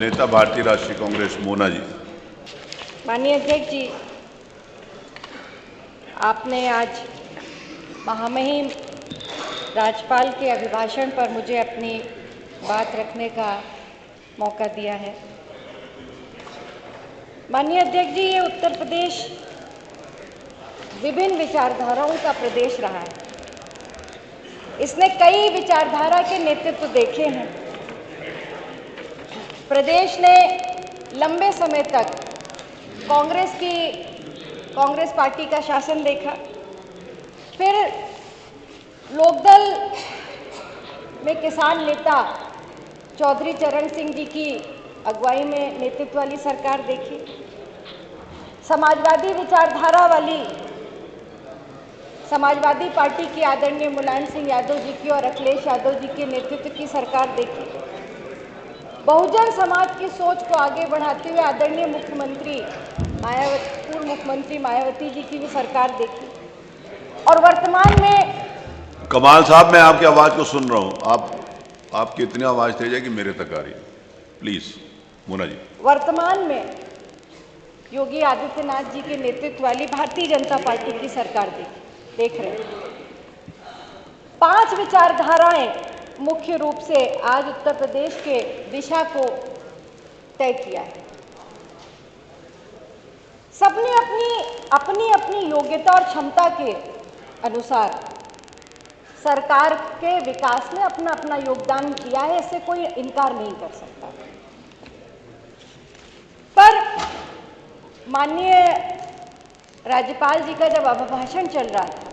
नेता भारतीय राष्ट्रीय कांग्रेस मोना जी। माननीय अध्यक्ष जी, आपने आज महामहिम राज्यपाल के अभिभाषण पर मुझे अपनी बात रखने का मौका दिया है। माननीय अध्यक्ष जी, ये उत्तर प्रदेश विभिन्न विचारधाराओं का प्रदेश रहा है। इसने कई विचारधारा के नेतृत्व देखे हैं। प्रदेश ने लंबे समय तक कांग्रेस पार्टी का शासन देखा। फिर लोकदल में किसान नेता चौधरी चरण सिंह जी की अगुवाई में नेतृत्व वाली सरकार देखी। समाजवादी विचारधारा वाली समाजवादी पार्टी की आदरणीय मुलायम सिंह यादव जी की और अखिलेश यादव जी के नेतृत्व की सरकार देखी। बहुजन समाज की सोच को आगे बढ़ाते हुए आदरणीय पूर्व मुख्यमंत्री मायावती जी की भी सरकार देखी। और वर्तमान में कमाल साहब, मैं आपकी आवाज को सुन रहा हूं। आपकी इतनी आवाज तेज है कि मेरे तक आ रही है। प्लीज मोना जी। वर्तमान में योगी आदित्यनाथ जी के नेतृत्व वाली भारतीय जनता पार्टी की सरकार देख रहे हैं। 5 विचारधाराएं मुख्य रूप से आज उत्तर प्रदेश के दिशा को तय किया है। सबने अपनी अपनी योग्यता और क्षमता के अनुसार सरकार के विकास में अपना अपना योगदान दिया है, इससे कोई इनकार नहीं कर सकता। पर माननीय राज्यपाल जी का जब अभिभाषण चल रहा था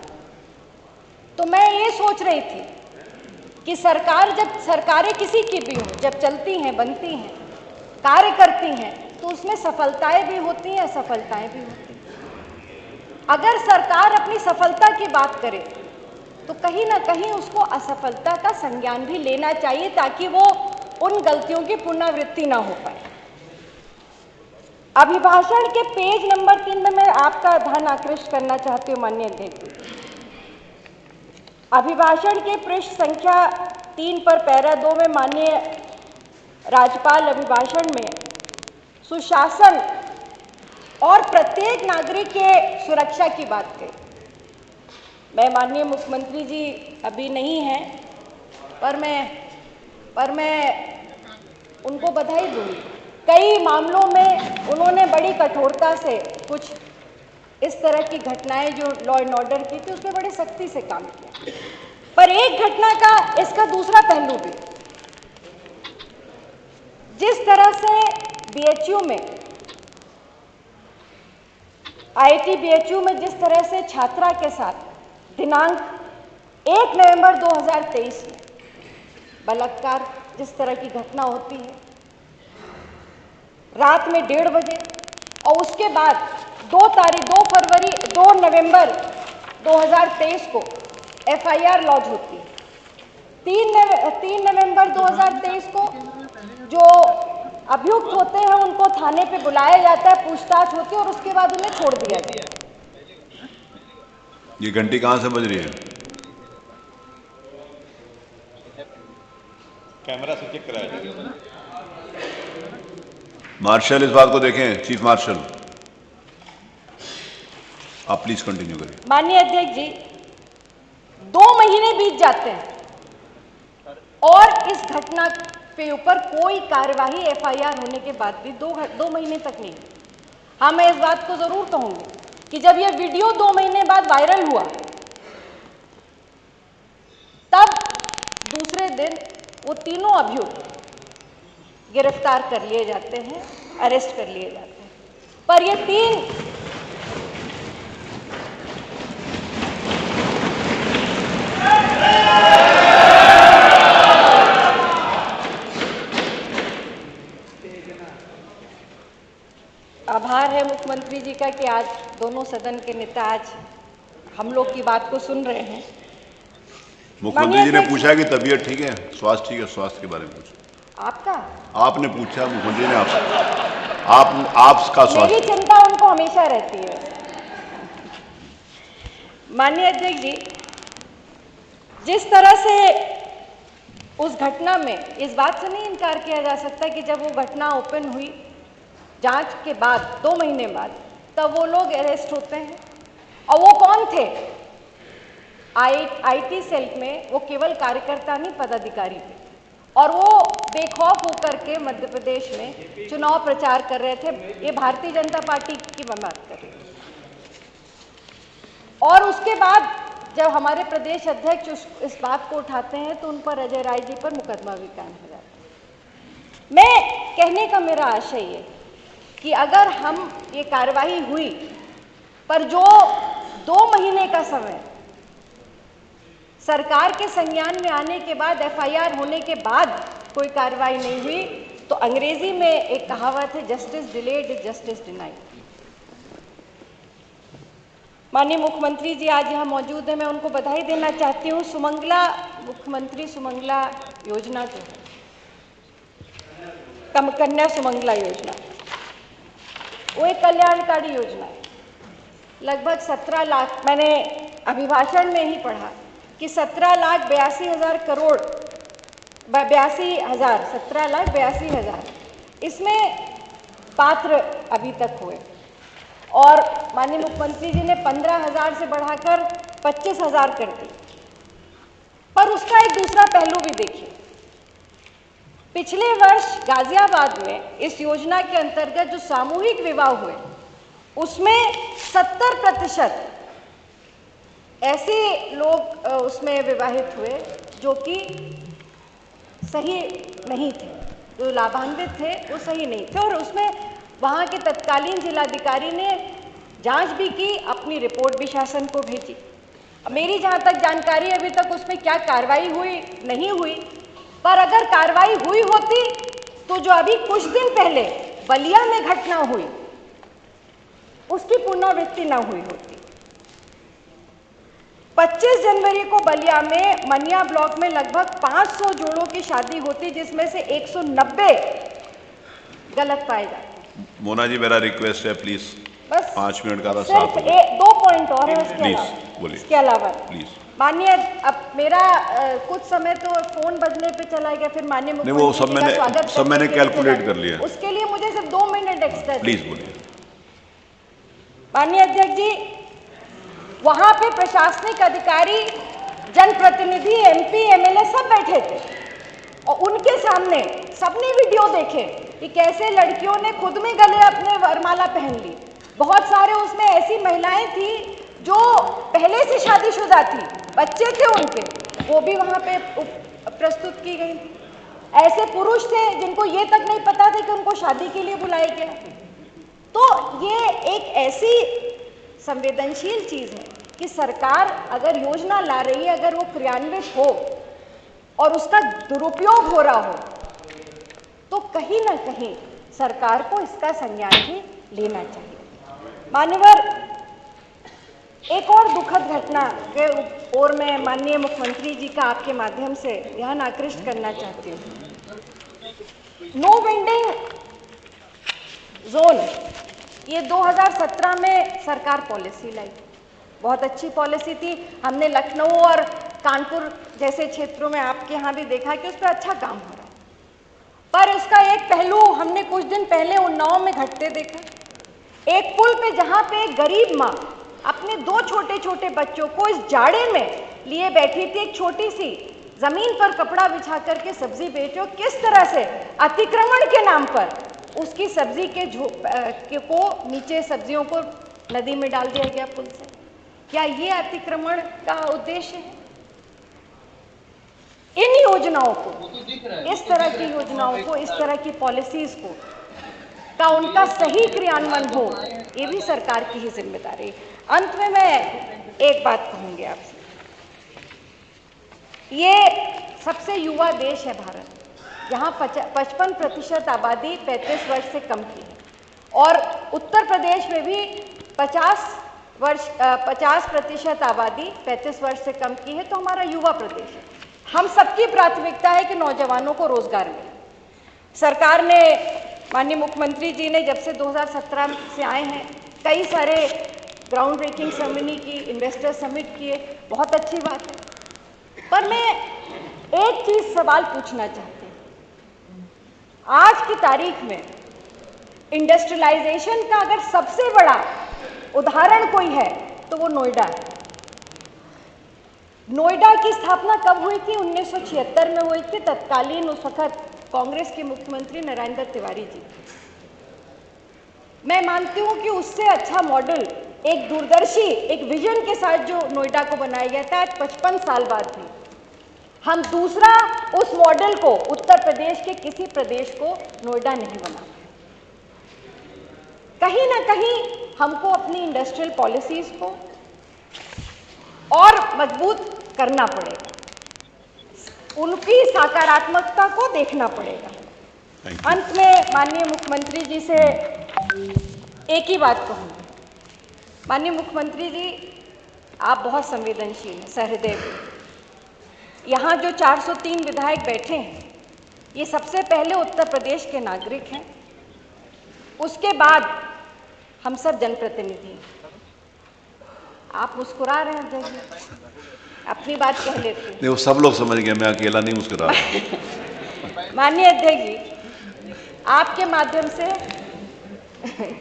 तो मैं ये सोच रही थी कि जब सरकारें किसी की भी हों, जब चलती हैं, बनती हैं, कार्य करती हैं, तो उसमें सफलताएं भी होती हैं, असफलताएं भी होती हैं। अगर सरकार अपनी सफलता की बात करे तो कहीं ना कहीं उसको असफलता का संज्ञान भी लेना चाहिए, ताकि वो उन गलतियों की पुनरावृत्ति ना हो पाए। अभिभाषण के पेज नंबर 3 में मैं आपका ध्यान आकृष्ट करना चाहती हूँ माननीय अध्यक्ष। अभिभाषण के पृष्ठ संख्या 3 पर पैरा 2 में माननीय राज्यपाल अभिभाषण में सुशासन और प्रत्येक नागरिक के सुरक्षा की बात कही। मैं माननीय मुख्यमंत्री जी अभी नहीं हैं, पर मैं उनको बधाई दूंगी। कई मामलों में उन्होंने बड़ी कठोरता से कुछ इस तरह की घटनाएं जो लॉ एंड ऑर्डर की थी उसमें बड़े सख्ती से काम किया। पर एक घटना का इसका दूसरा पहलू भी, जिस तरह से बीएचयू में आईआईटी बीएचयू में जिस तरह से छात्रा के साथ दिनांक 1 नवंबर 2023 में बलात्कार जिस तरह की घटना होती है रात में 1:30 बजे, और उसके बाद 2 नवंबर 2023 को एफआईआर लॉन्च होती है। 3 नवंबर 2023 को जो अभियुक्त होते हैं उनको थाने पे बुलाया जाता है, पूछताछ होती है और उसके बाद उन्हें छोड़ दिया जाता है। ये घंटी कहां से बज रही है? कैमरा से चेक कराया। मार्शल, इस बात को देखें। चीफ मार्शल, आप प्लीज कंटिन्यू करिए। माननीय अध्यक्ष जी, 2 महीने बीत जाते हैं और इस घटना के ऊपर कोई कार्यवाही एफआईआर होने के बाद भी 2 महीने तक नहीं। हाँ, मैं इस बात को जरूर कहूंगी कि जब यह वीडियो 2 महीने बाद वायरल हुआ तब दूसरे दिन वो तीनों अभियुक्त गिरफ्तार कर लिए जाते हैं, अरेस्ट कर लिए जाते हैं। पर ये 3 आभार है मुख्यमंत्री जी का कि आज दोनों सदन के नेता आज हम लोग की बात को सुन रहे हैं। मुख्यमंत्री जी ने पूछा कि तबीयत ठीक है, स्वास्थ्य ठीक है, स्वास्थ्य के बारे में पूछा। आपका आपने पूछा, मुख्यमंत्री ने आपका स्वास्थ्य। मेरी चिंता उनको हमेशा रहती है। माननीय अध्यक्ष जी, जिस तरह से उस घटना में इस बात से नहीं इनकार किया जा सकता कि जब वो घटना ओपन हुई जांच के बाद 2 महीने बाद, तब वो लोग अरेस्ट होते हैं। और वो कौन थे? आईटी सेल में वो केवल कार्यकर्ता नहीं, पदाधिकारी थे, और वो बेखौफ होकर के मध्य प्रदेश में चुनाव प्रचार कर रहे थे। ये भारतीय जनता पार्टी की मैं बात कर रही हूँ। और उसके बाद जब हमारे प्रदेश अध्यक्ष इस बात को उठाते हैं तो उन पर अजय राय जी पर मुकदमा भी कायम हो जाता है। मैं कहने का मेरा आशय ये कि अगर हम ये कार्रवाई हुई, पर जो 2 महीने का समय सरकार के संज्ञान में आने के बाद, एफआईआर होने के बाद कोई कार्रवाई नहीं हुई, तो अंग्रेजी में एक कहावत है, justice delayed is justice denied. माननीय मुख्यमंत्री जी आज यहाँ मौजूद है, मैं उनको बधाई देना चाहती हूँ। सुमंगला, मुख्यमंत्री सुमंगला योजना जो है, कन्या सुमंगला योजना, वो एक कल्याणकारी योजना है। लगभग 17 लाख, मैंने अभिभाषण में ही पढ़ा कि 17,82,000 करोड़, 17,82,000 इसमें पात्र अभी तक हुए, और माननीय मुख्यमंत्री जी ने 15,000 से बढ़ाकर 25,000 कर दी। पर उसका एक दूसरा पहलू भी देखिए। पिछले वर्ष गाजियाबाद में इस योजना के अंतर्गत जो सामूहिक विवाह हुए, उसमें 70% ऐसे लोग उसमें विवाहित हुए जो कि सही नहीं थे, जो लाभान्वित थे वो सही नहीं थे। और उसमें वहाँ के तत्कालीन जिलाधिकारी ने जांच भी की, अपनी रिपोर्ट भी शासन को भेजी। मेरी जहाँ तक जानकारी, अभी तक उसमें क्या कार्रवाई हुई नहीं हुई, पर अगर कार्रवाई हुई होती तो जो अभी कुछ दिन पहले बलिया में घटना हुई, उसकी पुनरावृत्ति न हुई होती। 25 जनवरी को बलिया में मनिया ब्लॉक में लगभग 500 जोड़ों की शादी होती, जिसमें से 190 गलत पाए जाते। मोना जी, मेरा रिक्वेस्ट है प्लीज, बस 5 मिनट का सिर्फ 2 पॉइंट और है बोलिए। इसके अलावा प्लीज। माननीय, अब मेरा कुछ समय तो फोन बजने पे चला गया, फिर माननीय मुख्यमंत्री जी का सब मैंने कैलकुलेट कर लिया। उसके लिए मुझे सिर्फ 2 मिनट एक्स्ट्रा। प्लीज बोलिए। माननीय अध्यक्ष जी, वहां पे प्रशासनिक अधिकारी, जनप्रतिनिधि, एमपी, एमएलए सब बैठे थे, और उनके सामने सबने वीडियो देखे कि कैसे लड़कियों ने खुद में गले अपने वरमाला पहन ली। बहुत सारे उसमें ऐसी महिलाएं थी जो पहले से शादीशुदा थी, बच्चे थे उनके, वो भी वहां पे प्रस्तुत की गई थी। ऐसे पुरुष थे जिनको ये तक नहीं पता था कि उनको शादी के लिए बुलाया गया। तो ये एक ऐसी संवेदनशील चीज है कि सरकार अगर योजना ला रही है, अगर वो क्रियान्वित हो और उसका दुरुपयोग हो रहा हो, तो कहीं ना कहीं सरकार को इसका संज्ञान भी लेना चाहिए। मान्यवर, एक और दुखद घटना के ओर मैं माननीय मुख्यमंत्री जी का आपके माध्यम से ध्यान आकृष्ट करना चाहती हूँ। नो वेंडिंग जोन, ये 2017 में सरकार पॉलिसी लाई, बहुत अच्छी पॉलिसी थी। हमने लखनऊ और कानपुर जैसे क्षेत्रों में आपके यहाँ भी देखा कि उस पर अच्छा काम हो रहा है, पर उसका एक पहलू हमने कुछ दिन पहले उन्नाव में घटते देखा। एक पुल पे जहाँ पे एक गरीब माँ अपने 2 छोटे छोटे बच्चों को इस जाड़े में लिए बैठी थी, एक छोटी सी जमीन पर कपड़ा बिछा करके सब्जी बेचो, किस तरह से अतिक्रमण के नाम पर उसकी सब्जी के को नीचे सब्जियों को नदी में डाल दिया गया पुल से। क्या ये अतिक्रमण का उद्देश्य है? इन योजनाओं को, इस तरह की योजनाओं को, इस तरह की पॉलिसीज को का उनका सही क्रियान्वयन हो, ये भी सरकार की ही जिम्मेदारी। अंत में मैं एक बात कहूंगी आपसे, ये सबसे युवा देश है भारत, यहाँ 55% आबादी 35 वर्ष से कम की है, और उत्तर प्रदेश में भी 50% आबादी 35 वर्ष से कम की है। तो हमारा युवा प्रदेश है। हम सबकी प्राथमिकता है कि नौजवानों को रोजगार मिले। सरकार ने, माननीय मुख्यमंत्री जी ने जब से 2017 से आए हैं, कई सारे ग्राउंड ब्रेकिंग सेरेमनी की, इन्वेस्टर समिट किए, बहुत अच्छी बात है। पर मैं एक चीज सवाल पूछना चाहते हैं। आज की तारीख में इंडस्ट्रियलाइजेशन का अगर सबसे बड़ा उदाहरण कोई है तो वो नोएडा है। नोएडा की स्थापना कब हुई थी? 1976 में हुई थी। तत्कालीन उस वक्त कांग्रेस के मुख्यमंत्री नरेंद्र तिवारी जी। मैं मानती हूं कि उससे अच्छा मॉडल एक दूरदर्शी, एक विजन के साथ जो नोएडा को बनाया गया था, आज 55 साल बाद भी हम दूसरा उस मॉडल को उत्तर प्रदेश के किसी प्रदेश को नोएडा नहीं बना पाए। कहीं ना कहीं हमको अपनी इंडस्ट्रियल पॉलिसीज को और मजबूत करना पड़ेगा, उनकी सकारात्मकता को देखना पड़ेगा। अंत में माननीय मुख्यमंत्री जी से एक ही बात कहूँगी। माननीय मुख्यमंत्री जी, आप बहुत संवेदनशील हैं, सहृदय हैं। यहाँ जो 403 विधायक बैठे हैं, ये सबसे पहले उत्तर प्रदेश के नागरिक हैं, उसके बाद हम सब जनप्रतिनिधि हैं। आप मुस्कुरा रहे हैं अध्यक्ष जी, अपनी बात कह लेते हैं। नहीं, वो सब लोग समझ गए, मैं अकेला नहीं मुस्कुरा रहा। माननीय अध्यक्ष जी, आपके माध्यम से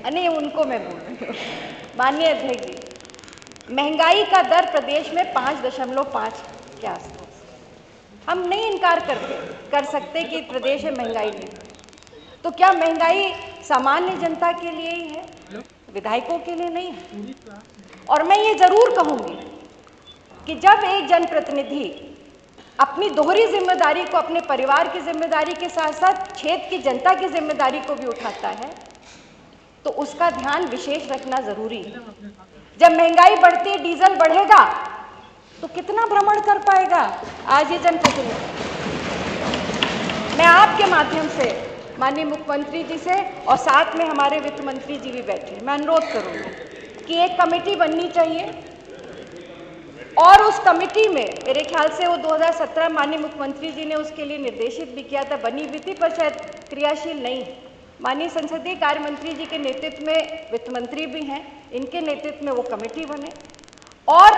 नहीं, उनको मैं बोल रही हूँ। माननीय अध्यक्ष जी, महंगाई का दर प्रदेश में 5.5 के आसपास। हम नहीं इनकार कर सकते कि प्रदेश में महंगाई नहीं, तो क्या महंगाई सामान्य जनता के लिए ही है, विधायकों के लिए नहीं है? और मैं ये जरूर कहूंगी कि जब एक जनप्रतिनिधि अपनी दोहरी जिम्मेदारी को, अपने परिवार की जिम्मेदारी के साथ साथ क्षेत्र की जनता की जिम्मेदारी को भी उठाता है, तो उसका ध्यान विशेष रखना जरूरी है। जब महंगाई बढ़ती है, डीजल बढ़ेगा, तो कितना भ्रमण कर पाएगा आज ये जनप्रतिनिधि? मैं आपके माध्यम से माननीय मुख्यमंत्री जी से, और साथ में हमारे वित्त मंत्री जी भी बैठे, मैं अनुरोध करूंगी कि एक कमेटी बननी चाहिए, और उस कमेटी में मेरे ख्याल से वो 2017 माननीय मुख्यमंत्री जी ने उसके लिए निर्देशित भी किया था, बनी भी थी, पर शायद क्रियाशील नहीं है। माननीय संसदीय कार्य मंत्री जी के नेतृत्व में, वित्त मंत्री भी हैं, इनके नेतृत्व में वो कमेटी बने, और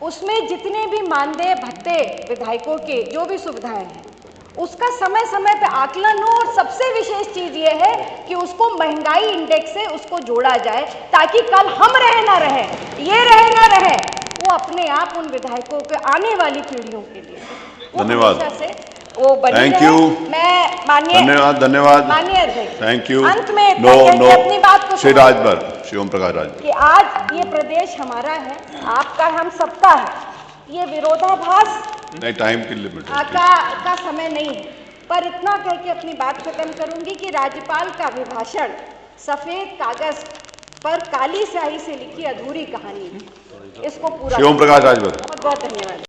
उसमें जितने भी मानदेय भत्ते विधायकों के जो भी सुविधाएं हैं, उसका समय समय पे आकलन हो, और सबसे विशेष चीज ये है कि उसको महंगाई इंडेक्स से उसको जोड़ा जाए, ताकि कल हम रहे ना रहे, ये रहे ना रहे, वो अपने आप उन विधायकों के आने वाली पीढ़ियों के लिए धन्यवाद से वो बनी थैंक रहे। यू। मैं माननीय धन्यवाद माननीय अध्यक्ष, थैंक यू। अंत में नो अपनी बात को श्री राजभर, श्री ओम प्रकाश राज, कि आज ये प्रदेश हमारा है, आपका, हम सबका है। ये विरोधाभास नहीं, टाइम की लिमिट का समय नहीं है, पर इतना कह के अपनी बात खत्म करूंगी कि राज्यपाल का अभिभाषण सफेद कागज पर काली स्याही से लिखी अधूरी कहानी है, इसको पूरा। श्री ओम प्रकाश राजभर, बहुत बहुत धन्यवाद।